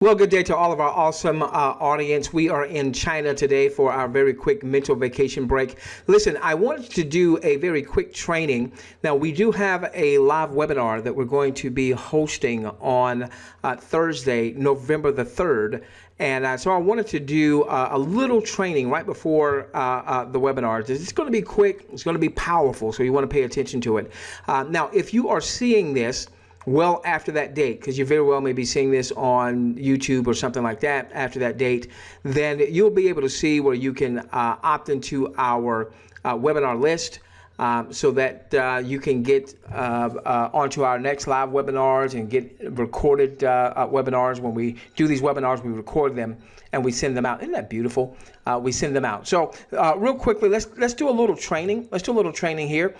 Well, good day to all of our awesome audience. We are in China today for our very quick mental vacation break. Listen, I wanted to do a very quick training. Now, we do have a live webinar that we're going to be hosting on Thursday, November the 3rd. And so I wanted to do a little training right before the webinar. It's going to be quick. It's going to be powerful, so you want to pay attention to it. Now, if you are seeing this well after that date, because you very well may be seeing this on YouTube or something like that after that date, then you'll be able to see where you can opt into our webinar list so that you can get onto our next live webinars and get recorded webinars. When we do these webinars, we record them and we send them out. Isn't that beautiful? We send them out. So real quickly, let's do a little training. Let's do a little training here.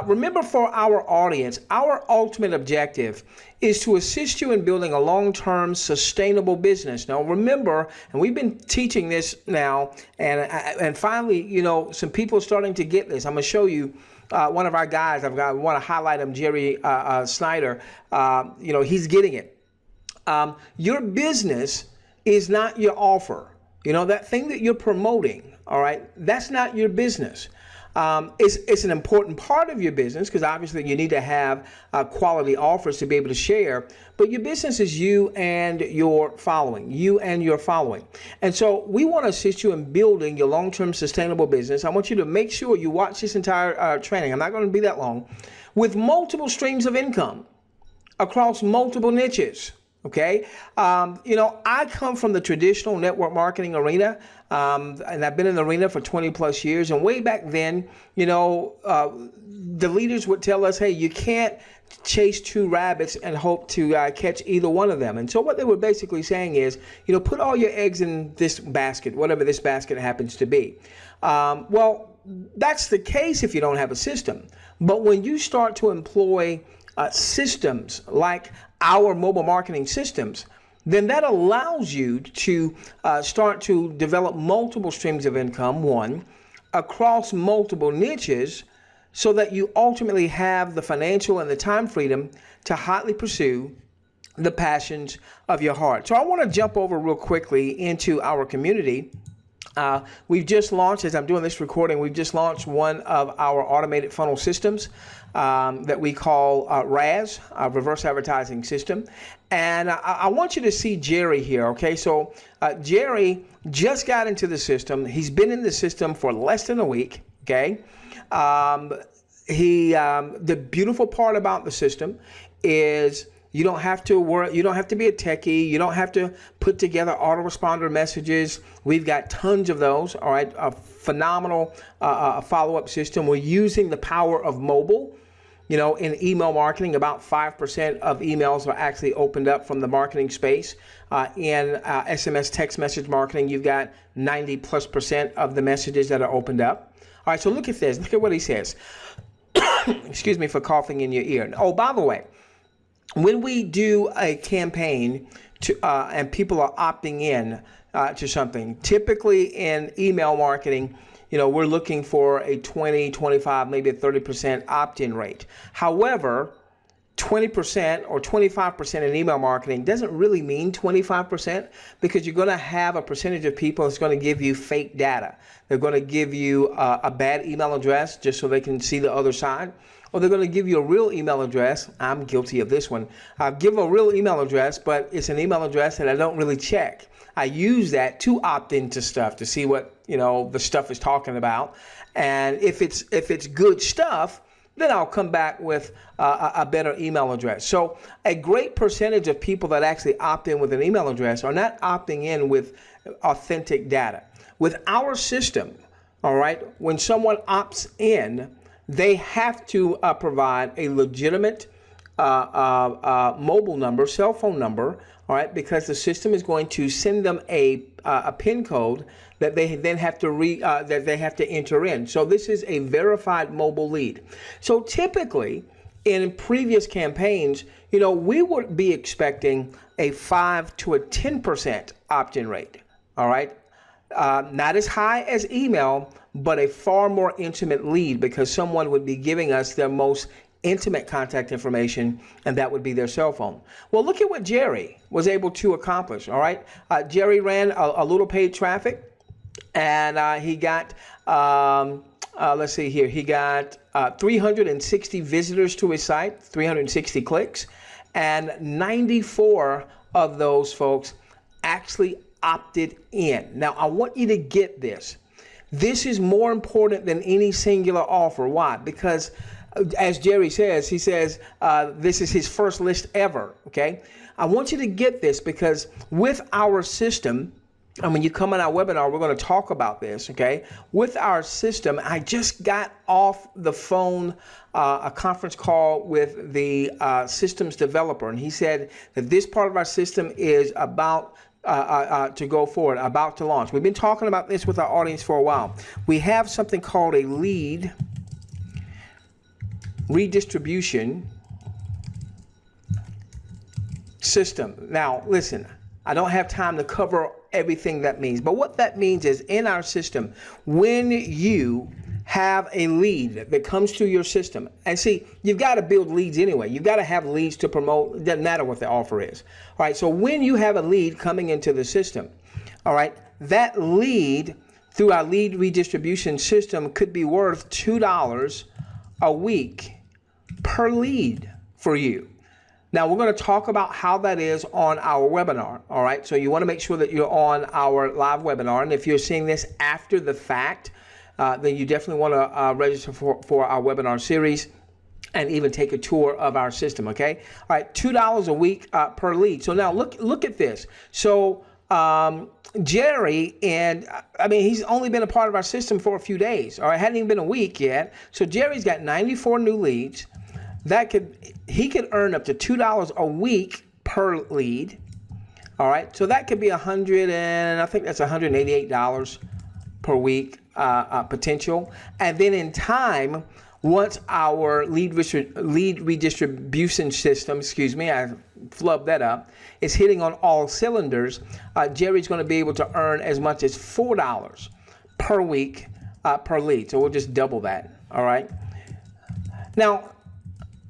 Remember, for our audience, our ultimate objective is to assist you in building a long-term sustainable business. Now remember, and we've been teaching this now, and finally, you know, some people are starting to get this. I'm going to show you one of our guys. I want to highlight him, Jerry Snyder. You know, he's getting it. Your business is not your offer. You know, that thing that you're promoting, all right, that's not your business. It's an important part of your business, because obviously you need to have quality offers to be able to share, but your business is you and your following, And so we want to assist you in building your long-term sustainable business. I want you to make sure you watch this entire training. I'm not going to be that long, with multiple streams of income across multiple niches. Okay, you know, I come from the traditional network marketing arena, and I've been in the arena for 20 plus years. And way back then, you know, the leaders would tell us, hey, you can't chase two rabbits and hope to catch either one of them. And so what they were basically saying is, you know, put all your eggs in this basket, whatever this basket happens to be. Well, that's the case if you don't have a system. But when you start to employ systems like our mobile marketing systems, then that allows you to start to develop multiple streams of income, one, across multiple niches, so that you ultimately have the financial and the time freedom to hotly pursue the passions of your heart. So I want to jump over real quickly into our community. We've just launched, as I'm doing this recording, we've just launched one of our automated funnel systems that we call RAS, Reverse Advertising System. And I want you to see Jerry here, okay? So Jerry just got into the system. He's been in the system for less than a week, okay? The beautiful part about the system is you don't have to worry, you don't have to be a techie, you don't have to put together autoresponder messages. We've got tons of those, all right? A phenomenal follow-up system. We're using the power of mobile. You know, in email marketing, about 5% of emails are actually opened up from the marketing space. In SMS text message marketing, you've got 90+% of the messages that are opened up. All right, so look at this. Look at what he says. Excuse me for coughing in your ear. Oh, by the way, when we do a campaign and people are opting in to something, typically in email marketing, you know, we're looking for a 20, 25, maybe a 30% opt-in rate. However, 20% or 25% in email marketing doesn't really mean 25, because you're going to have a percentage of people that's going to give you fake data. They're going to give you a bad email address just so they can see the other side. Or they're going to give you a real email address. I'm guilty of this one. Give a real email address, but it's an email address that I don't really check. I use that to opt into stuff to see what, you know, the stuff is talking about. And if it's good stuff, then I'll come back with a better email address. So a great percentage of people that actually opt in with an email address are not opting in with authentic data. With our system, all right, when someone opts in, they have to provide a legitimate mobile number, cell phone number, all right, because the system is going to send them a PIN code that they then have to enter in. So this is a verified mobile lead. So typically, in previous campaigns, you know, we would be expecting a 5 to a 10% opt-in rate. All right, not as high as email, but a far more intimate lead, because someone would be giving us their most intimate contact information, and that would be their cell phone. Well, look at what Jerry was able to accomplish. All right, Jerry ran a little paid traffic, and he got let's see here, he got 360 visitors to his site, 360 clicks, and 94 of those folks actually opted in. Now, I want you to get this. This is more important than any singular offer. Why? Because as Jerry says, he says this is his first list ever, okay? I want you to get this because with our system, and when you come on our webinar, we're going to talk about this, okay? With our system, I just got off the phone, a conference call with the systems developer, and he said that this part of our system is about to go forward, about to launch. We've been talking about this with our audience for a while. We have something called a lead redistribution system. Now, listen, I don't have time to cover everything that means, but what that means is in our system, when you have a lead that comes to your system, and see, you've got to build leads anyway. You've got to have leads to promote. It doesn't matter what the offer is. All right, so when you have a lead coming into the system, all right, that lead through our lead redistribution system could be worth $2 a week per lead for you. Now, we're going to talk about how that is on our webinar, all right? So you want to make sure that you're on our live webinar, and if you're seeing this after the fact, then you definitely want to register for our webinar series and even take a tour of our system, okay? All right, $2 a week per lead. So now look at this. So Jerry, and I mean, he's only been a part of our system for a few days, all right? Hadn't even been a week yet. So Jerry's got 94 new leads. He could earn up to $2 a week per lead. All right, so that could be $188 per week potential. And then in time, once our lead redistribution system, I flubbed that up, is hitting on all cylinders, Jerry's going to be able to earn as much as $4 per week per lead. So we'll just double that. All right. Now,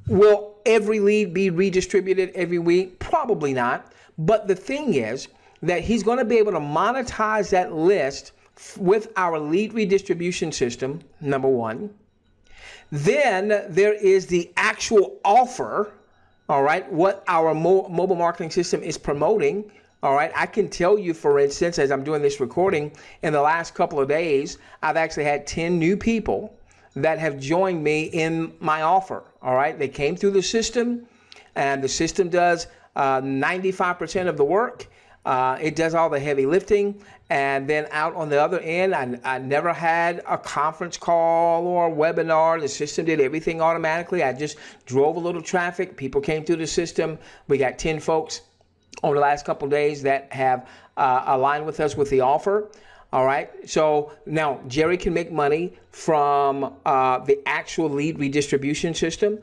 will every lead be redistributed every week? Probably not. But the thing is that he's going to be able to monetize that list with our lead redistribution system, number one. Then there is the actual offer, all right, what our mobile marketing system is promoting. All right, I can tell you, for instance, as I'm doing this recording, in the last couple of days, I've actually had 10 new people that have joined me in my offer. All right, they came through the system, and the system does 95% of the work. It does all the heavy lifting, and then out on the other end, I never had a conference call or a webinar. The system did everything automatically. I just drove a little traffic. People came through the system. We got 10 folks over the last couple of days that have aligned with us with the offer. All right, so now Jerry can make money from the actual lead redistribution system.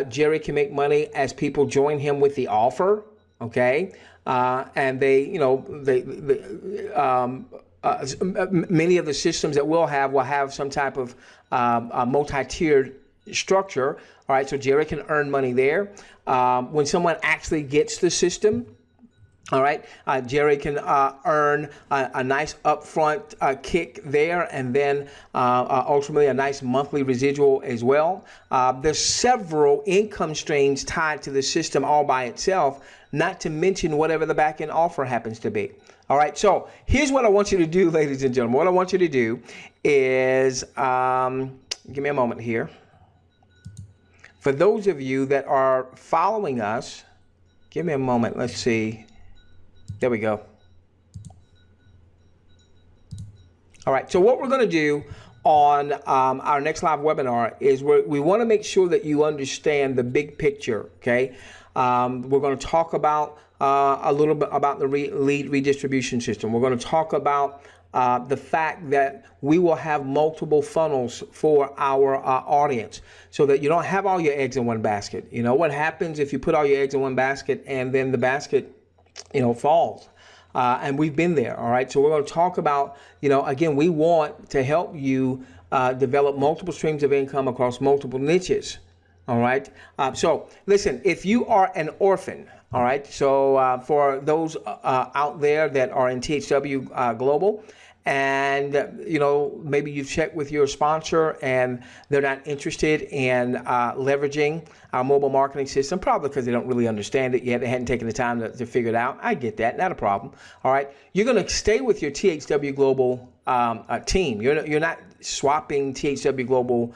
Jerry can make money as people join him with the offer, okay? And they, you know, many of the systems that we'll have some type of multi-tiered structure. All right, so Jerry can earn money there. When someone actually gets the system, all right, Jerry can earn a nice upfront kick there, and then ultimately a nice monthly residual as well. There's several income streams tied to the system all by itself, not to mention whatever the back-end offer happens to be. All right, so here's what I want you to do, ladies and gentlemen. What I want you to do is, give me a moment here. For those of you that are following us, give me a moment. Let's see. There we go. All right, so what we're going to do on our next live webinar is we want to make sure that you understand the big picture, okay? We're going to talk about a little bit about the lead redistribution system. We're going to talk about the fact that we will have multiple funnels for our audience so that you don't have all your eggs in one basket. You know what happens if you put all your eggs in one basket and then the basket, you know, falls. And we've been there. All right. So we're going to talk about, you know, again, we want to help you develop multiple streams of income across multiple niches. All right. So listen, if you are an orphan, all right. So for those out there that are in THW Global, and maybe you've checked with your sponsor and they're not interested in leveraging our mobile marketing system, probably because they don't really understand it yet. They hadn't taken the time to figure it out. I get that, not a problem. All right. You're going to stay with your THW Global team. You're not swapping THW Global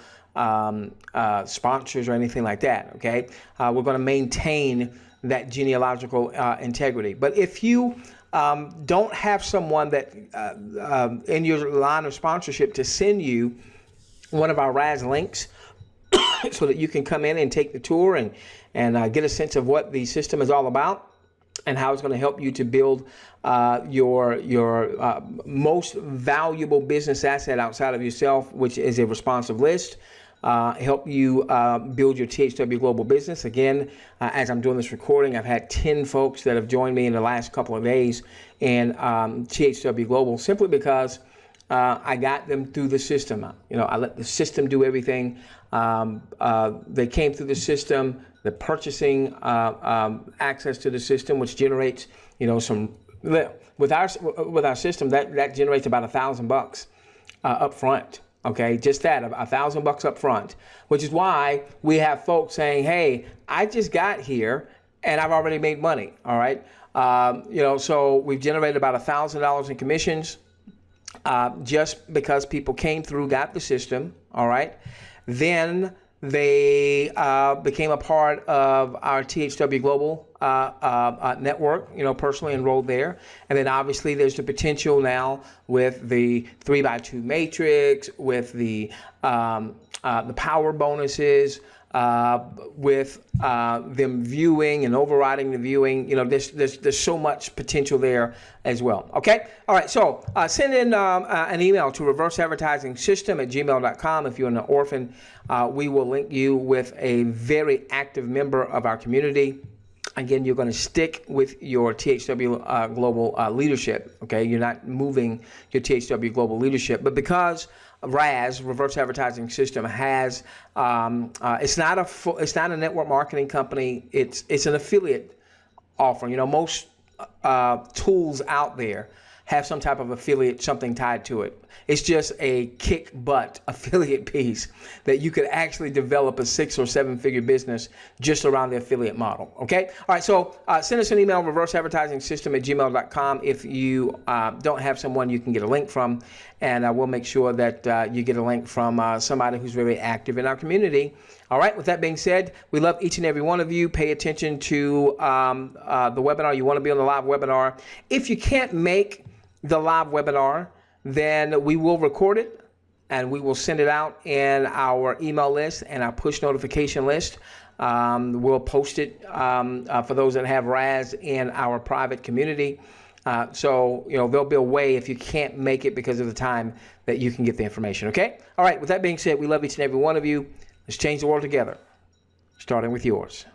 sponsors or anything like that. Okay, we're going to maintain that genealogical integrity. But if you don't have someone that in your line of sponsorship to send you one of our RAS links so that you can come in and take the tour and get a sense of what the system is all about and how it's going to help you to build your most valuable business asset outside of yourself, which is a responsive list. Help you build your THW Global business. Again, as I'm doing this recording, I've had 10 folks that have joined me in the last couple of days in THW Global, simply because I got them through the system. I let the system do everything. They came through the system, the purchasing access to the system, which generates, some with our system that generates about $1,000 up front. Okay, just that, $1,000 up front, which is why we have folks saying, hey, I just got here and I've already made money. All right. So we've generated about $1,000 in commissions just because people came through, got the system. All right. Then they became a part of our THW Global network, personally enrolled there. And then obviously there's the potential now with the 3x2 matrix, with the power bonuses, with them viewing and overriding the viewing. There's so much potential there as well. Okay. All right. So send in an email to reverseadvertisingsystem@gmail.com. If you're an orphan, we will link you with a very active member of our community. Again, you're going to stick with your THW Global leadership. Okay. You're not moving your THW Global leadership, but because RAS, Reverse Advertising System, has it's not a network marketing company. It's an affiliate offering. Most tools out there have some type of affiliate, something tied to it. It's just a kick butt affiliate piece that you could actually develop a 6 or 7 figure business just around the affiliate model. Okay. All right. So send us an email, reverseadvertisingsystem@gmail.com. If you don't have someone you can get a link from, and we'll make sure that you get a link from somebody who's very active in our community. All right. With that being said, we love each and every one of you. Pay attention to the webinar. You want to be on the live webinar. If you can't make the live webinar, then we will record it and we will send it out in our email list and our push notification list. We'll post it for those that have RAS in our private community. So there'll be a way, if you can't make it because of the time, that you can get the information. Okay. All right. With that being said, we love each and every one of you. Let's change the world together, starting with yours.